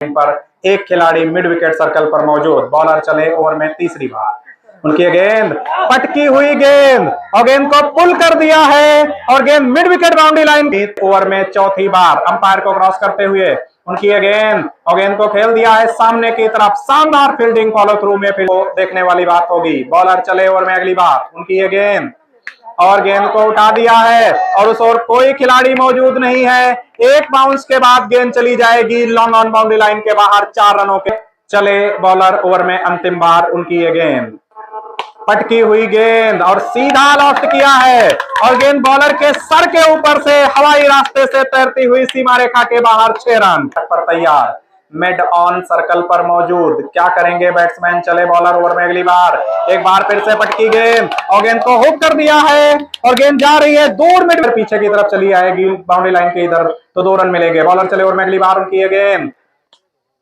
पर एक खिलाड़ी मिड विकेट सर्कल पर मौजूद। बॉलर चले ओवर में तीसरी बार। उनकी गेंद पटकी हुई गेंद और गेंद को पुल कर दिया है और गेंद mid wicket boundary line. Over में चौथी बार अंपायर को क्रॉस करते हुए उनकी गेंद और गेंद को खेल दिया है सामने की तरफ। शानदार फील्डिंग फॉलो थ्रू में देखने वाली बात होगी। बॉलर चले ओवर में अगली बार। उनकी गेंद और गेंद को उठा दिया है और उस ओर कोई खिलाड़ी मौजूद नहीं है। एक बाउंस के बाद गेंद चली जाएगी लॉन्ग ऑन बाउंड्री लाइन के बाहर। 4 रनों के चले बॉलर ओवर में अंतिम बार। उनकी ये गेंद पटकी हुई गेंद और सीधा लॉफ्ट किया है और गेंद बॉलर के सर के ऊपर से हवाई रास्ते से तैरती हुई सीमा रेखा के बाहर। 6 रन पर तैयार। मिड ऑन सर्कल पर मौजूद। क्या करेंगे बैट्समैन? चले बॉलर ओवर में अगली बार। एक बार फिर से पटकी गेंद और गेंद को हुक कर दिया है और गेंद जा रही है दूर मिड पीछे की तरफ चली आएगी बाउंड्री लाइन के इधर तो 2 रन मिलेंगे। बॉलर चले ओवर में अगली बार। उनकी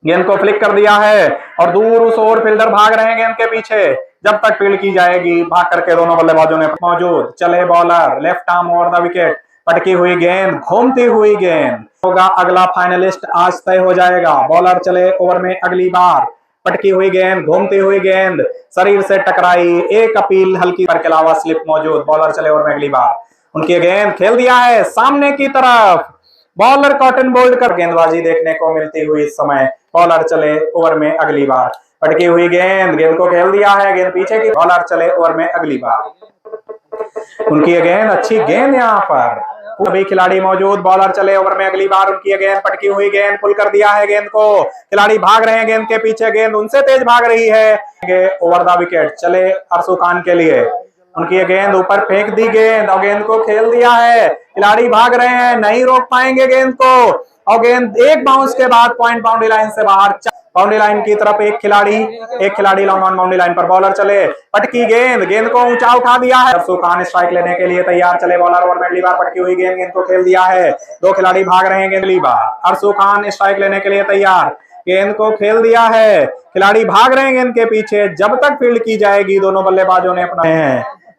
गेंद को फ्लिक कर दिया है और दूर उस ओवर फील्डर भाग रहे हैं गेंद के पीछे जब तक फील्ड की जाएगी। भाग करके दोनों बल्लेबाजों ने मौजूद। चले bowler left arm over the wicket. पटकी हुई गेंद घूमती हुई गेंद होगा। अगला फाइनलिस्ट आज तय हो जाएगा। बॉलर चले ओवर में अगली बार। पटकी हुई गेंद घूमती हुई गेंद शरीर से टकराई। एक अपील हल्की पर के अलावा स्लिप मौजूद। बॉलर चले ओवर में अगली बार। उनकी गेंद खेल दिया है सामने की तरफ। बॉलर कॉटन बोल्ड कर गेंदबाजी देखने को मिलती हुई इस समय। बॉलर चले ओवर में अगली बार। पटकी हुई गेंद को खेल दिया है गेंद पीछे की। बॉलर चले ओवर में अगली बार। उनकी गेंद अच्छी गेंद यहाँ पर सभी खिलाड़ी मौजूद। बॉलर चले ओवर में अगली बार। उनकी गेंद पटकी हुई गेंद पुल कर दिया है गेंद को। खिलाड़ी भाग रहे हैं गेंद के पीछे। गेंद उनसे तेज भाग रही है। ओवर द विकेट चले अरसू खान के लिए। उनकी गेंद ऊपर फेंक दी गेंद और गेंद को खेल दिया है। खिलाड़ी भाग रहे हैं नहीं रोक पाएंगे गेंद को और गेंद एक बाउंस के बाद पॉइंट बाउंड्री लाइन से बाहर। बाउंड्री लाइन की तरफ एक खिलाड़ी लॉन्ग ऑन बाउंड्री लाइन पर। बॉलर चले पटकी गेंद को ऊंचा उठा दिया है। अरसू खान स्ट्राइक लेने के लिए तैयार। चले बॉलर ओवर में अगली बार। पटकी हुई गेंद को खेल दिया है। 2 खिलाड़ी भाग रहे हैं गेंद अगली बार। अरसू खान स्ट्राइक लेने के लिए तैयार। गेंद को खेल दिया है। खिलाड़ी भाग रहे हैं गेंद के पीछे जब तक फील्ड की जाएगी। दोनों बल्लेबाजों ने अपना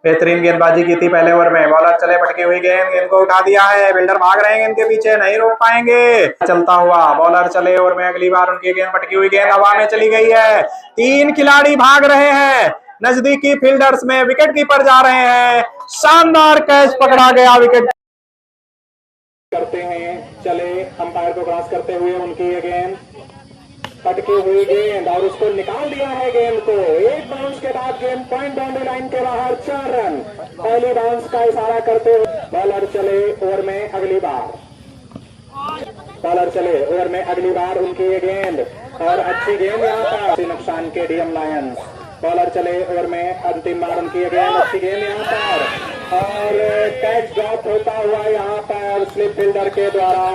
बेहतरीन गेंदबाजी की थी पहले ओवर में। बॉलर चले पटकी हुई गेंद को उठा दिया है। बिल्डर भाग रहे हैं गेंद के पीछे नहीं रोक पाएंगे। चलता हुआ बॉलर चले ओवर में अगली बार। उनकी गेंद पटकी हुई गेंद हवा में चली गई है। 3 खिलाड़ी भाग रहे हैं नजदीकी फील्डर्स में। विकेट कीपर जा रहे हैं। शानदार कैच पकड़ा गया। विकेट करते हैं। चले अंपायर को क्रॉस करते हुए। उनकी गेंद पटकी हुई गेंद और उसको निकाल दिया है गेंद को। एक बाउंस के बाद गेंद पॉइंट बाउंड्री लाइन के बाहर। 4 रन पहली बाउंस का इशारा करते हुए। बॉलर चले ओवर में अगली बार। बॉलर चले ओवर में अगली बार। उनकी ये गेंद और अच्छी गेंद यहाँ पर नुकसान के डीएम लायंस। बॉलर चले ओवर में अंतिम बार। उनकी गेंद अच्छी गेंद यहाँ पर और कैच ड्रॉप होता हुआ यहाँ पर स्लिप फील्डर के द्वारा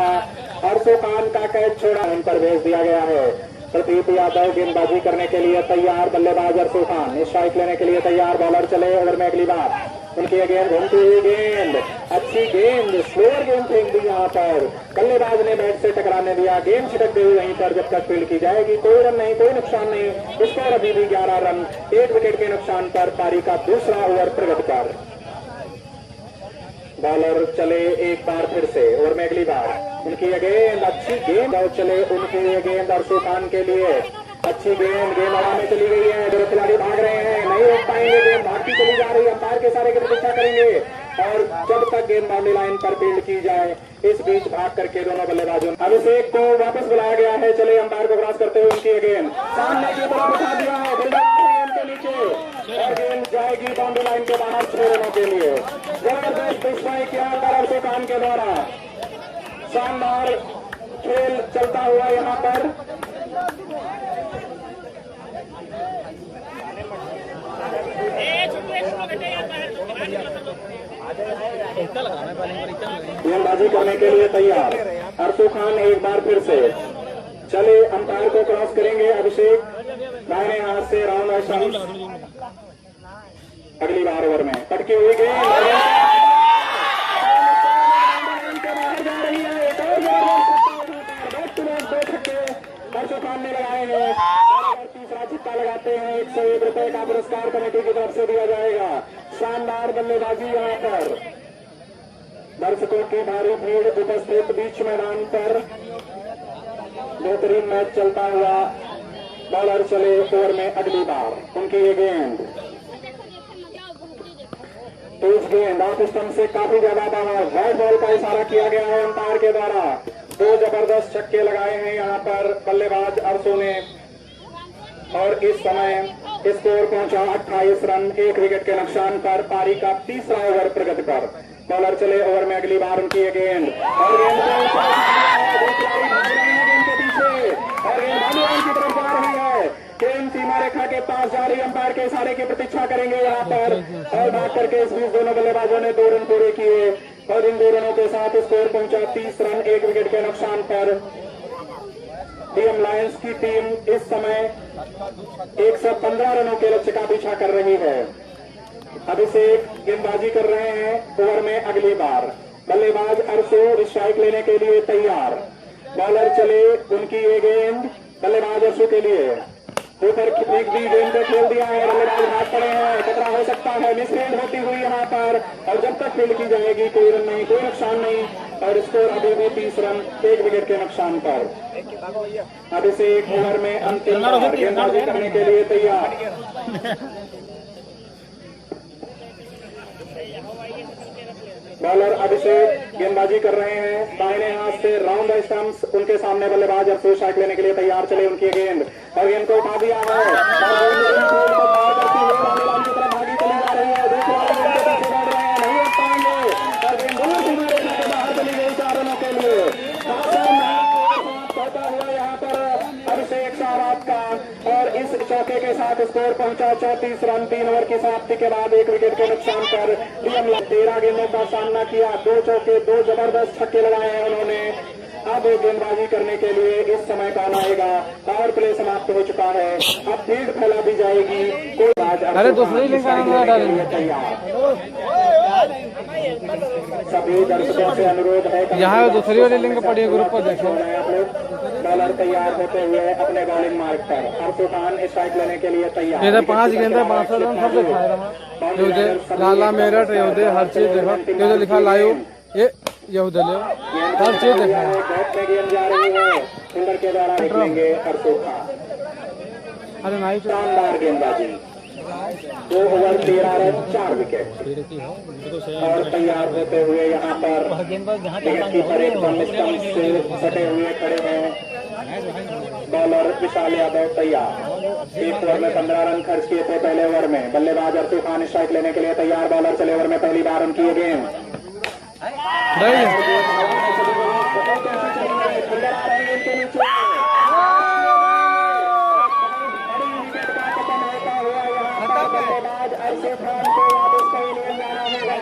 अरसू खान का कैच छोड़ा उन पर भेज दिया गया है। प्रदीप यादव गेंदबाजी करने के लिए तैयार। बल्लेबाज अरसू खान स्ट्राइक लेने के लिए तैयार। बॉलर चले ओवर में अगली बार। उनकी गेंद घूमती हुई गेंद अच्छी गेंद स्लोअर गेंद फेंक दी यहाँ पर। बल्लेबाज ने बैट से टकराने दिया। गेंद छिटक गई वहीं पर जब तक फील्ड की जाएगी। कोई रन नहीं कोई नुकसान नहीं। स्कोर अभी भी 11 रन 1 विकेट के नुकसान पर। पारी का दूसरा ओवर प्रगतिकार। बॉलर चले एक बार फिर से ओवर में अगली बार। उनकी गेंद अच्छी गेंद और चले उनकी गेंद अरसू खान के लिए अच्छी गेंद हवा में चली गई है। 2 खिलाड़ी भाग रहे हैं नहीं रोक पाएंगे। गेंद भागती चली जा रही है। अंपायर के सारे की प्रतीक्षा करेंगे और जब तक गेंद बाउंड्री लाइन पर फील्ड की जाए। इस बीच भाग करके दोनों बल्लेबाजों अभिषेक को वापस बुलाया गया है। चले अंपायर को क्रॉस करते हुए उनकी गेंद सामने की तरफ उठा दिया है। के नीचे और गेंद जाएगी बाउंड्री लाइन के बाहर 6 रनों के लिए। जबरदस्त स्ट्राइक किया अरसू खान के द्वारा। शानदार खेल चलता हुआ यहाँ पर। गेंदबाजी करने के लिए तैयार अरसू खान एक बार फिर से। चले अंपायर को क्रॉस करेंगे अभिषेक। दाहिने हाथ से राउंड आसन। अगली बार ओवर में पटकी हुई गेंद जा रही है। बैक टू बैक 2 छक्के अरसू खान ने लगाए हैं। तीसरा छक्का लगाते हैं। 101 रुपए का पुरस्कार कमेटी की तरफ से दिया जाएगा। शानदार बल्लेबाजी यहाँ पर। दर्शकों की भारी भीड़ उपस्थित बीच मैदान पर। बेहतरीन मैच चलता हुआ। बॉलर चले ओवर में अगली बार, उनकी ये गेंद, तेज गेंद ऑफ स्टंप से काफी ज्यादा बाहर। वाइड बॉल का इशारा किया गया है अंपायर के द्वारा। दो जबरदस्त छक्के लगाए हैं यहाँ पर बल्लेबाज अरसू ने और इस समय स्कोर पहुंचा 28 रन, 1 विकेट के नुकसान पर। पारी का तीसरा ओवर प्रगति पर। बॉलर चले ओवर में अगली बार, उनकी ये गेंद और गेंद के पीछे और गेंद बाउंड्री लाइन की तरफ जा रही है। गेंद सीमा रेखा के पास जा रही, अंपायर के इशारे की प्रतीक्षा करेंगे यहाँ पर और भाग करके इस बीच दोनों बल्लेबाजों ने 2 रन पूरे किए और इन 2 रनों के साथ स्कोर पहुंचा 30 रन, 1 विकेट के नुकसान पर। डीएम लायंस की टीम इस समय 115 रनों के लक्ष्य का पीछा कर रही है। अभिषेक गेंदबाजी कर रहे हैं ओवर में अगली बार। बल्लेबाज अरसू स्ट्राइक लेने के लिए तैयार। बॉलर चले, उनकी ये गेंद बल्लेबाज अरसू के लिए ऊपर फेंक दी, गेंद पे खेल दिया है। बल्लेबाज हाथ पड़े हैं, खतरा हो सकता है, मिसफील्ड होती हुई यहाँ पर और जब तक फील्ड की जाएगी कोई रन नहीं, कोई नुकसान नहीं और स्कोर अभी भी 30 रन, 1 विकेट के नुकसान पर। अभिषेक ओवर में अंतिम बार गेंदबाजी करने के लिए तैयार। बॉलर अभिषेक गेंदबाजी कर रहे हैं दाहिने हाथ से राउंड द स्टंप्स, उनके सामने बल्लेबाज अफसोस स्ट्राइक लेने के लिए तैयार। चले उनकी गेंद और गेंद को उठा दिया है भागी चली जा रही है। दूसरी वाले गेंद के पीछे दौड़ रहे हैं, नहीं रोक पाएंगे और गेंद दोनों सीमा रेखा के बाहर चली गई 4 रनों के लिए। होता हुआ यहाँ पर अभिषेक शाहबाद का और इस चौके के साथ स्कोर पहुंचा 34 रन। 3 ओवर की समाप्ति के बाद 1 विकेट के नुकसान पर। 13 गेंदों का सामना किया, 2 चौके, 2 जबरदस्त छक्के लगाए हैं उन्होंने। अब गेंदबाजी करने के लिए इस समय कौन आएगा? पावर प्ले समाप्त हो चुका है, अब फील्ड फैला दी जाएगी। कोई अरे दूसरी लिंक तैयार। सभी दर्शकों से अनुरोध है, यहाँ दूसरी वाली लिंक पड़ी है ग्रुप पर देखो। बॉलर तैयार होते हुए अपने बॉलिंग मार्ग पर। अरसू खान स्ट्राइक लेने के लिए तैयार। इधर 5 गेंदा 62 रन सब दिखाए रहा। लाला मेरठ योदे हर चीज देखो, ये जो लिखा लाइव ये यहूदे ले हर चीज देखा है। गेंद जा रही है, फिल्डर के द्वारा निकलेंगे अरसू खान। अरे नहीं शानदार गेंदबाजी, 2 ओवर 13 रन, 4 विकेट और तैयार होते हुए यहाँ पर कीपर एकदम स्टंप से सटे हुए खड़े हैं। बॉलर विशाल यादव तैयार। 1 ओवर में 15 रन खर्च किए थे पहले ओवर में। बल्लेबाज अरसू खान स्ट्राइक लेने के लिए तैयार। बॉलर चले ओवर में पहली बार, उनकी ये गेंद बल्लेबाज अरसू खान को